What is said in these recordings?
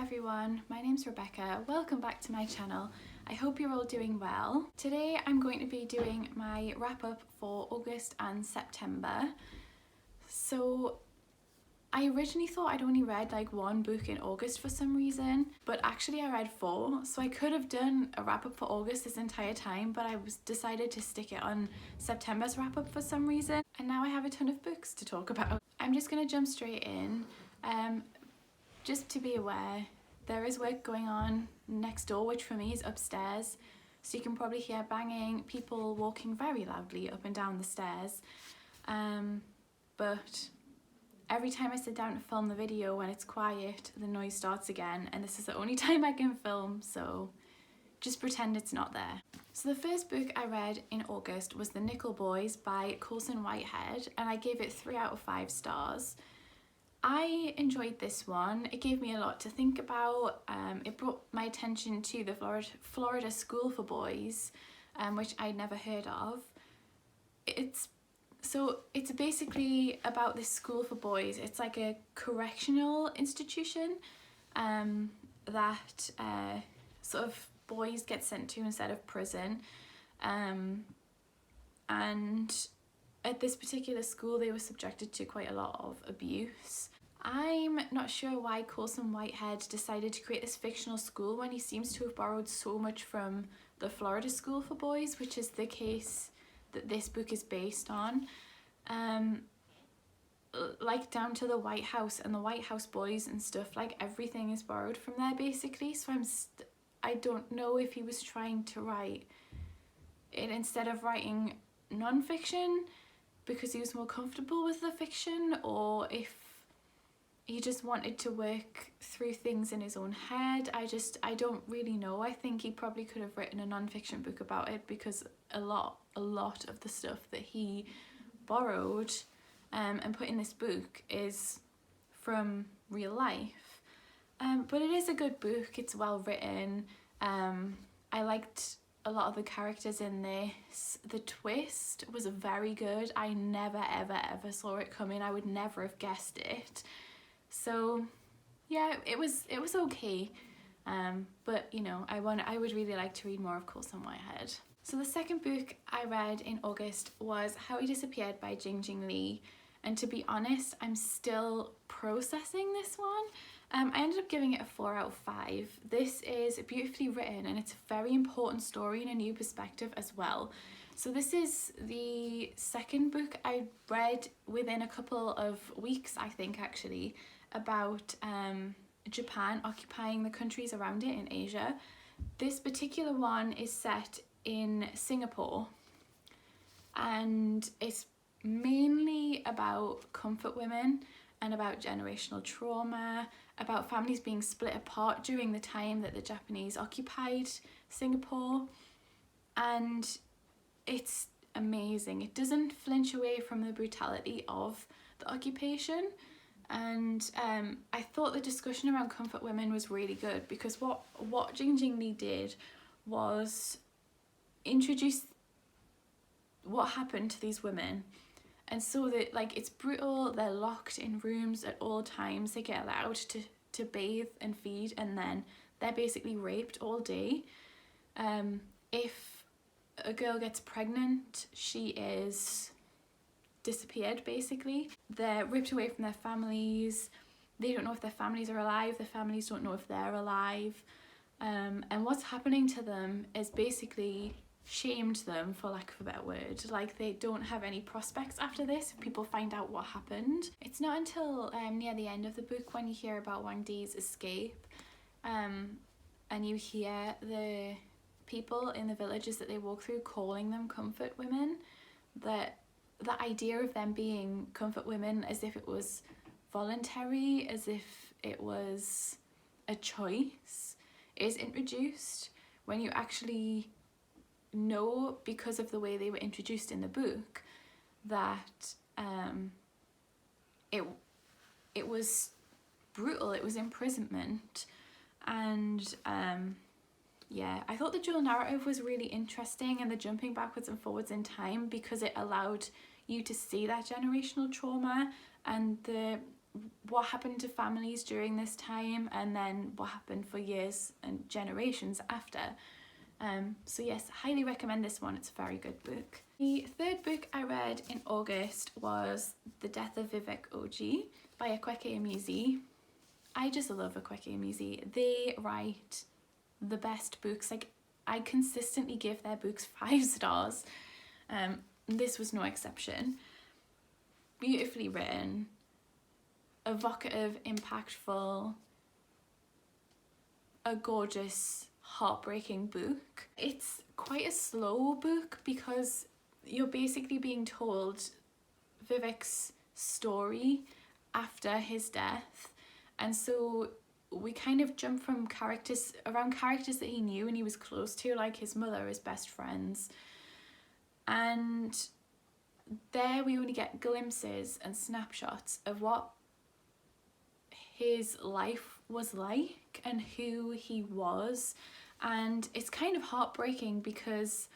everyone, my name's Rebecca. Welcome back to my channel. I hope you're all doing well. Today I'm going to be doing my wrap up for August and September. So I originally thought I'd only read like one book in August for some reason, but actually I read 4, so I could have done a wrap up for August this entire time, but I decided to stick it on September's wrap up for some reason, and now I have a ton of books to talk about. I'm just gonna jump straight in. Just to be aware, there is work going on next door, which for me is upstairs, so you can probably hear banging, people walking very loudly up and down the stairs, but every time I sit down to film the video, when it's quiet, the noise starts again, and this is the only time I can film, so just pretend it's not there. So the first book I read in August was The Nickel Boys by Colson Whitehead, and I gave it 3 out of 5 stars. I enjoyed this one. It gave me a lot to think about. It brought my attention to the Florida School for Boys, which I'd never heard of. It's basically about this school for boys. It's like a correctional institution that sort of boys get sent to instead of prison. And at this particular school, they were subjected to quite a lot of abuse. I'm not sure why Colson Whitehead decided to create this fictional school when he seems to have borrowed so much from the Florida School for Boys, which is the case that this book is based on. Like down to the White House and the White House Boys and stuff, like everything is borrowed from there basically. So I don't know if he was trying to write it instead of writing non-fiction because he was more comfortable with the fiction, or if he just wanted to work through things in his own head. I don't really know. I think he probably could have written a non-fiction book about it because a lot of the stuff that he borrowed and put in this book is from real life. But it is a good book. It's well written. I liked a lot of the characters in this. The twist was very good. I never ever saw it coming. I would never have guessed it. So yeah, it was okay. But you know, I would really like to read more of Colson Whitehead. So the second book I read in August was How He Disappeared by Jing Lee, and to be honest, I'm still processing this one. I ended up giving it a 4 out of 5. This is beautifully written and it's a very important story and a new perspective as well. So this is the second book I read within a couple of weeks, I think actually, about Japan occupying the countries around it in Asia. This particular one is set in Singapore and it's mainly about comfort women and about generational trauma, about families being split apart during the time that the Japanese occupied Singapore, and it's amazing. It doesn't flinch away from the brutality of the occupation, and I thought the discussion around comfort women was really good because what Jing Lee did was introduce what happened to these women. And so that, like, it's brutal, they're locked in rooms at all times, they get allowed to bathe and feed, and then they're basically raped all day. If a girl gets pregnant, she is disappeared basically. They're ripped away from their families, they don't know if their families are alive, their families don't know if they're alive. And what's happening to them is basically shamed them, for lack of a better word. Like, they don't have any prospects after this if people find out what happened. It's not until near the end of the book when you hear about Wang Di's escape and you hear the people in the villages that they walk through calling them comfort women, that the idea of them being comfort women as if it was voluntary, as if it was a choice, is introduced when you actually know, because of the way they were introduced in the book, that it was brutal, it was imprisonment. And yeah, I thought the dual narrative was really interesting, and the jumping backwards and forwards in time, because it allowed you to see that generational trauma and the what happened to families during this time, and then what happened for years and generations after. So yes, highly recommend this one. It's a very good book. The third book I read in August was The Death of Vivek Ogee by Akwaeke Emezi. I just love Akwaeke Emezi. They write the best books. Like, I consistently give their books 5 stars. This was no exception. Beautifully written, evocative, impactful, a gorgeous, heartbreaking book. It's quite a slow book because you're basically being told Vivek's story after his death, and so we kind of jump from characters that he knew and he was close to, like his mother, his best friends, and there we only get glimpses and snapshots of what his life was like and who he was. And it's kind of heartbreaking because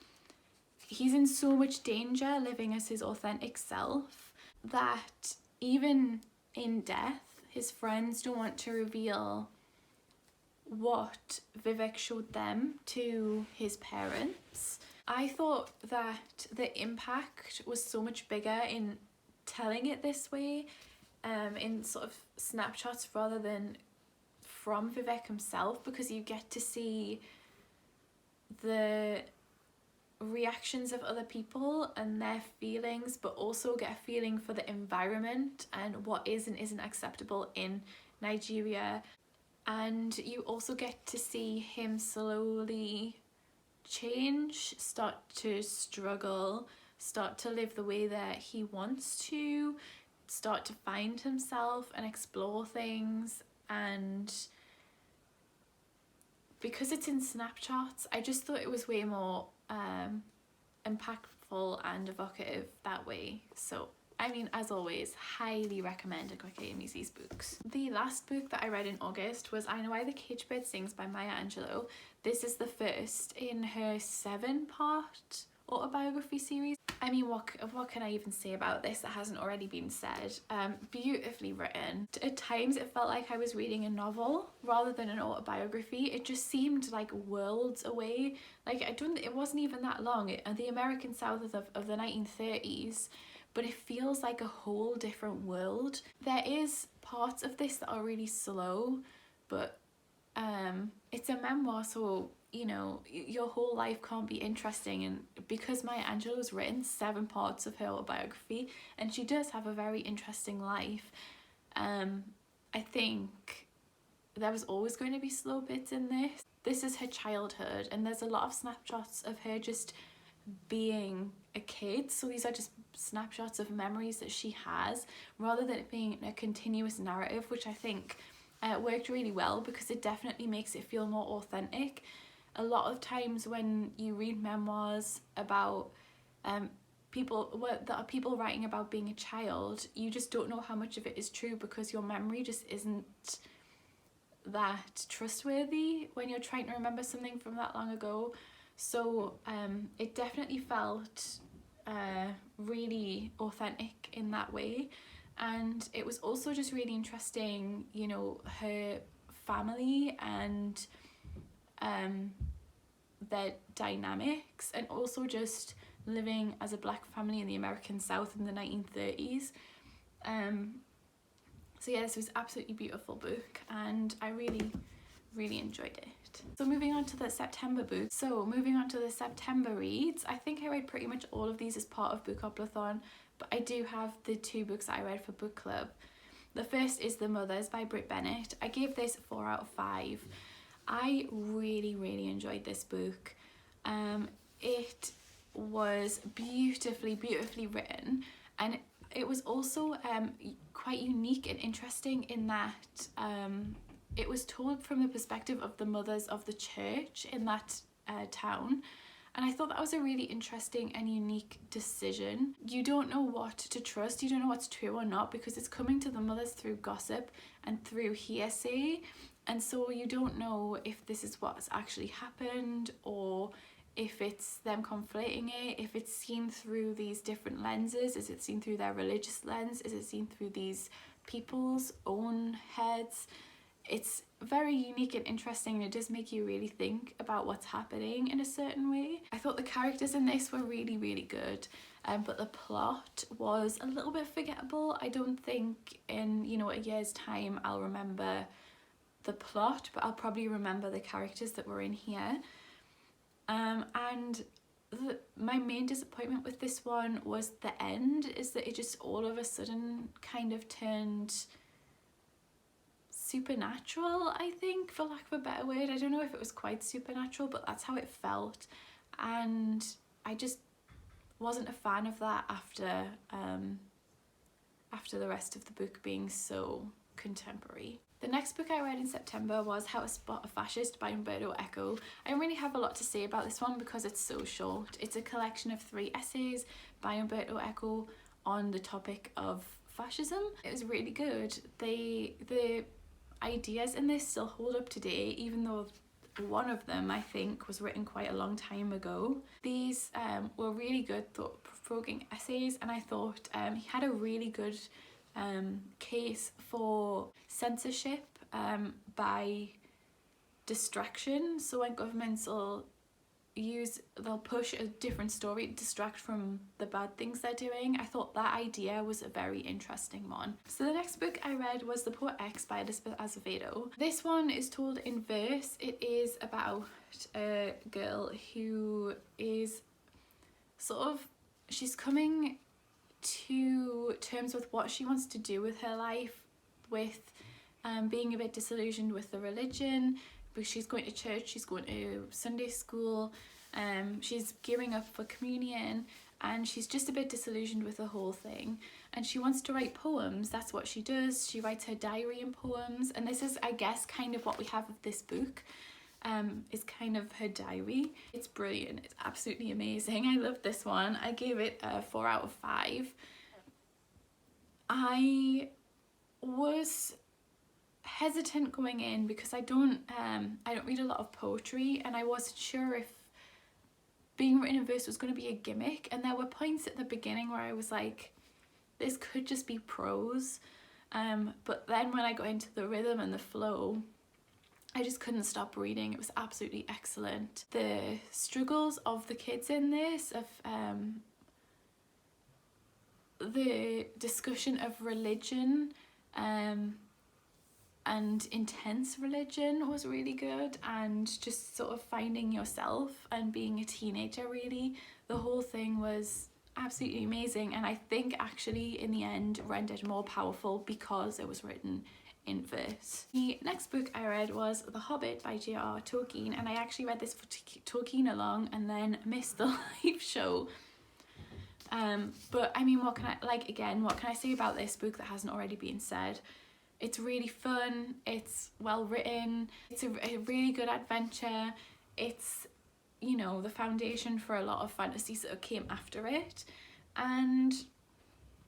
he's in so much danger living as his authentic self that even in death his friends don't want to reveal what Vivek showed them to his parents. I thought that the impact was so much bigger in telling it this way, in sort of snapshots rather than from Vivek himself, because you get to see the reactions of other people and their feelings, but also get a feeling for the environment and what is and isn't acceptable in Nigeria. And you also get to see him slowly change, start to struggle, start to live the way that he wants to, start to find himself and explore things. And because it's in snapshots, I just thought it was way more impactful and evocative that way. So I mean, as always, highly recommend Akwaeke Emezi's books. The last book that I read in August was I Know Why the Caged Bird Sings by Maya Angelou. This is the first in her 7-part autobiography series. I mean, what can I even say about this that hasn't already been said? Beautifully written. At times it felt like I was reading a novel rather than an autobiography. It just seemed like worlds away. Like, it wasn't even that long. The American South of the 1930s. But it feels like a whole different world. There is parts of this that are really slow, but it's a memoir, so you know your whole life can't be interesting. And because Maya Angelou's written 7 parts of her autobiography, and she does have a very interesting life, I think there was always going to be slow bits in this. This is her childhood, and there's a lot of snapshots of her just being a kid, so these are just snapshots of memories that she has rather than it being a continuous narrative, which I think worked really well because it definitely makes it feel more authentic. A lot of times when you read memoirs about people writing about being a child, you just don't know how much of it is true because your memory just isn't that trustworthy when you're trying to remember something from that long ago. So it definitely felt really authentic in that way. And it was also just really interesting, you know, her family and their dynamics, and also just living as a black family in the American South in the 1930s. So yeah, this was absolutely beautiful book, and I really enjoyed it. So moving on to the September books. So moving on to the September reads, I think I read pretty much all of these as part of Book Upathon, but I do have the 2 books that I read for book club. The first is The Mothers by Brit Bennett. I gave this 4 out of 5. I really enjoyed this book. It was beautifully written, and it was also quite unique and interesting in that it was told from the perspective of the mothers of the church in that town. And I thought that was a really interesting and unique decision. You don't know what to trust, you don't know what's true or not, because it's coming to the mothers through gossip and through hearsay. And so you don't know if this is what's actually happened, or if it's them conflating it, if it's seen through these different lenses. Is it seen through their religious lens? Is it seen through these people's own heads. It's very unique and interesting, and it does make you really think about what's happening in a certain way. I thought the characters in this were really, really good, but the plot was a little bit forgettable. I don't think in, you know, a year's time I'll remember the plot, but I'll probably remember the characters that were in here. And my main disappointment with this one was the end, is that it just all of a sudden kind of turned supernatural, I think, for lack of a better word. I don't know if it was quite supernatural, but that's how it felt, and I just wasn't a fan of that after the rest of the book being so contemporary. The next book I read in September was How to Spot a Fascist by Umberto Eco. I don't really have a lot to say about this one because it's so short. It's a collection of 3 essays by Umberto Eco on the topic of fascism. It was really good. The ideas in this still hold up today, even though one of them, I think, was written quite a long time ago. These were really good, thought-provoking essays, and I thought he had a really good case for censorship by distraction. So when governments they'll push a different story to distract from the bad things they're doing. I thought that idea was a very interesting one. So the next book I read was The Poor Ex by Elizabeth Azevedo. This one is told in verse. It is about a girl who is she's coming to terms with what she wants to do with her life, with being a bit disillusioned with the religion, because she's going to church, she's going to Sunday school, she's gearing up for communion, and she's just a bit disillusioned with the whole thing, and she wants to write poems. That's what she does. She writes her diary in poems, and this is, I guess, kind of what we have of this book. Is kind of her diary. It's brilliant. It's absolutely amazing. I love this one. I gave it a 4 out of 5. I was hesitant going in because I don't read a lot of poetry, and I wasn't sure if being written in verse was going to be a gimmick, and there were points at the beginning where I was like, this could just be prose, but then when I got into the rhythm and the flow, I just couldn't stop reading. It was absolutely excellent. The struggles of the kids in this, of the discussion of religion and intense religion was really good, and just sort of finding yourself and being a teenager, really. The whole thing was absolutely amazing, and I think actually in the end rendered more powerful because it was written in verse. The next book I read was The Hobbit by J.R.R. Tolkien, and I actually read this for Tolkien along and then missed the live show. But I mean, what can I say about this book that hasn't already been said? It's really fun, it's well written, it's a really good adventure. It's, you know, the foundation for a lot of fantasies that came after it, and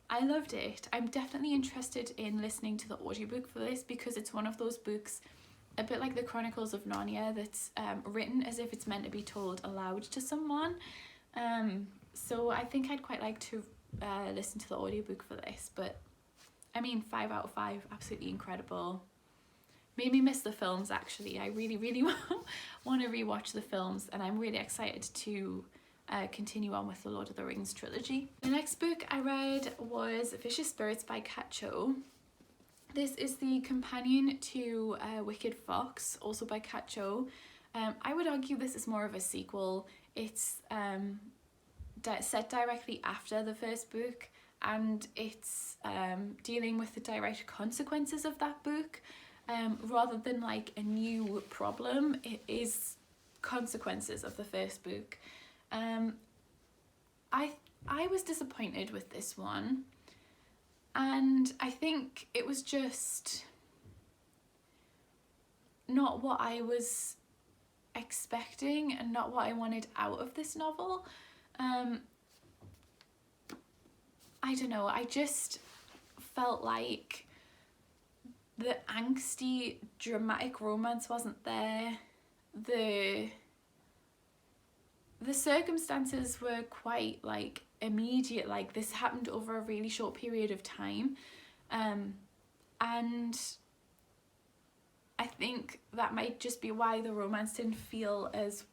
I loved it. I'm definitely interested in listening to the audiobook for this, because it's one of those books, a bit like the Chronicles of Narnia, that's written as if it's meant to be told aloud to someone. So I think I'd quite like to listen to the audiobook for this. But I mean, 5 out of 5, absolutely incredible. Made me miss the films, actually. I really, really want to rewatch the films, and I'm really excited to continue on with the Lord of the Rings trilogy. The next book I read was Vicious Spirits by Kat Cho. This is the companion to Wicked Fox, also by Kat Cho. I would argue this is more of a sequel. It's set directly after the first book, and it's dealing with the direct consequences of that book. Rather than like a new problem, it is consequences of the first book. I was disappointed with this one, and I think it was just not what I was expecting and not what I wanted out of this novel. I don't know, I just felt like the angsty dramatic romance wasn't there. The circumstances were quite like immediate, like this happened over a really short period of time, and I think that might just be why the romance didn't feel as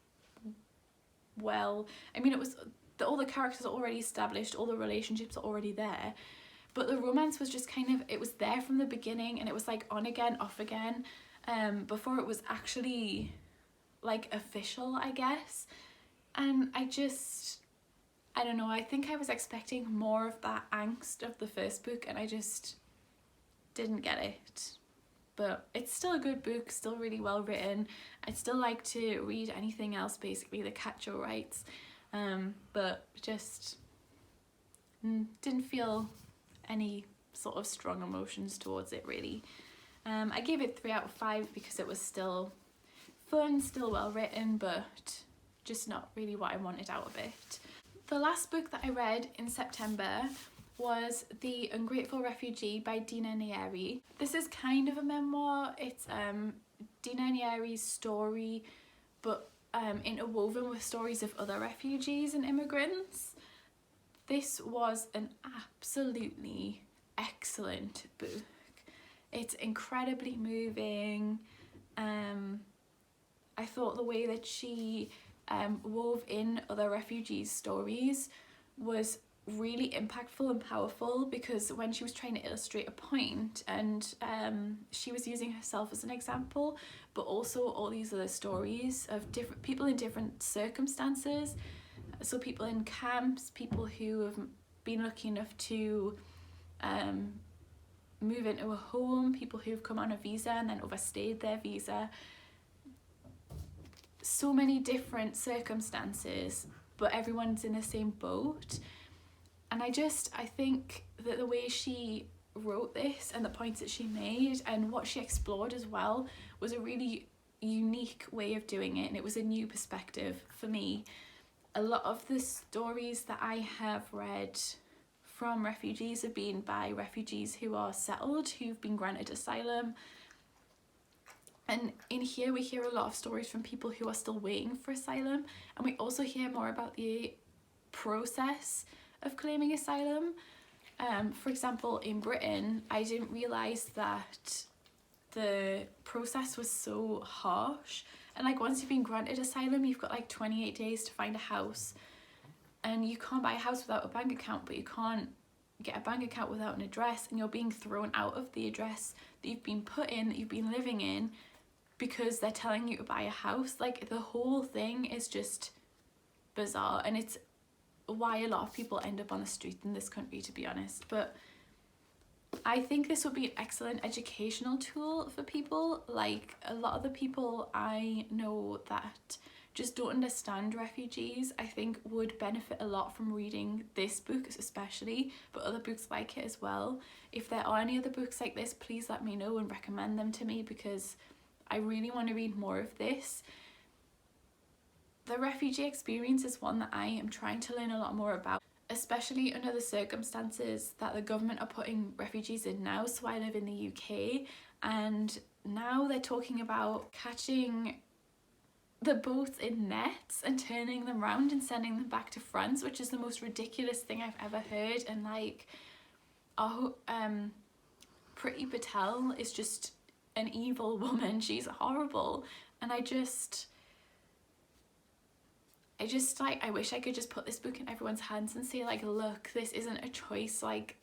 well. I mean, it was all the characters are already established, all the relationships are already there, but the romance was just kind of, it was there from the beginning, and it was like on again, off again, before it was actually like official, I guess. And I don't know, I think I was expecting more of that angst of the first book, and I just didn't get it. But it's still a good book, still really well written. I'd still like to read anything else basically that Katja writes, but just didn't feel any sort of strong emotions towards it really. I gave it 3 out of 5 because it was still fun, still well written, but just not really what I wanted out of it. The last book that I read in September was The Ungrateful Refugee by Dina Nayeri. This is kind of a memoir. It's Dina Nayeri's story, but interwoven with stories of other refugees and immigrants. This was an absolutely excellent book. It's incredibly moving. I thought the way that she wove in other refugees' stories was really impactful and powerful, because when she was trying to illustrate a point, and she was using herself as an example, but also all these other stories of different people in different circumstances. So people in camps, people who have been lucky enough to move into a home, people who've come on a visa and then overstayed their visa. So many different circumstances, but everyone's in the same boat. And I think that the way she wrote this and the points that she made and what she explored as well was a really unique way of doing it, and it was a new perspective for me. A lot of the stories that I have read from refugees have been by refugees who are settled, who've been granted asylum. And in here we hear a lot of stories from people who are still waiting for asylum, and we also hear more about the process of claiming asylum. For example, in Britain, I didn't realise that the process was so harsh, and like once you've been granted asylum, you've got like 28 days to find a house, and you can't buy a house without a bank account, but you can't get a bank account without an address, and you're being thrown out of the address that you've been put in, that you've been living in, because they're telling you to buy a house. Like, the whole thing is just bizarre, and it's why a lot of people end up on the street in this country, to be honest. But I think this would be an excellent educational tool for people. Like, a lot of the people I know that just don't understand refugees, I think would benefit a lot from reading this book especially, but other books like it as well. If there are any other books like this, please let me know and recommend them to me, because I really want to read more of this. The refugee experience is one that I am trying to learn a lot more about, especially under the circumstances that the government are putting refugees in now. So I live in the UK, and now they're talking about catching the boats in nets and turning them around and sending them back to France, which is the most ridiculous thing I've ever heard. And like, our Priti Patel is just an evil woman. She's horrible, and I just like, I wish I could just put this book in everyone's hands and say like, look, this isn't a choice. Like,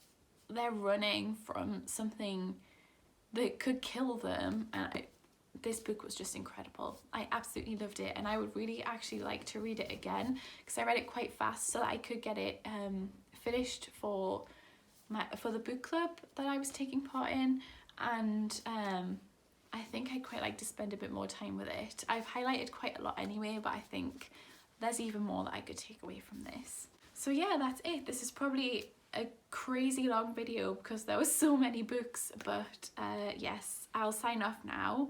they're running from something that could kill them. And this book was just incredible. I absolutely loved it, and I would really actually like to read it again, because I read it quite fast so that I could get it finished for the book club that I was taking part in. And I think I'd quite like to spend a bit more time with it. I've highlighted quite a lot anyway, but I think there's even more that I could take away from this. So yeah, that's it. This is probably a crazy long video because there were so many books, but yes, I'll sign off now.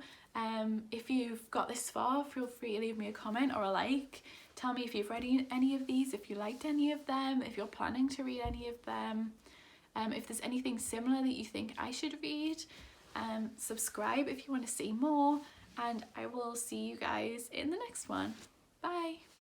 If you've got this far, feel free to leave me a comment or a like. Tell me if you've read any of these, if you liked any of them, if you're planning to read any of them, if there's anything similar that you think I should read. Subscribe if you want to see more, and I will see you guys in the next one. Bye.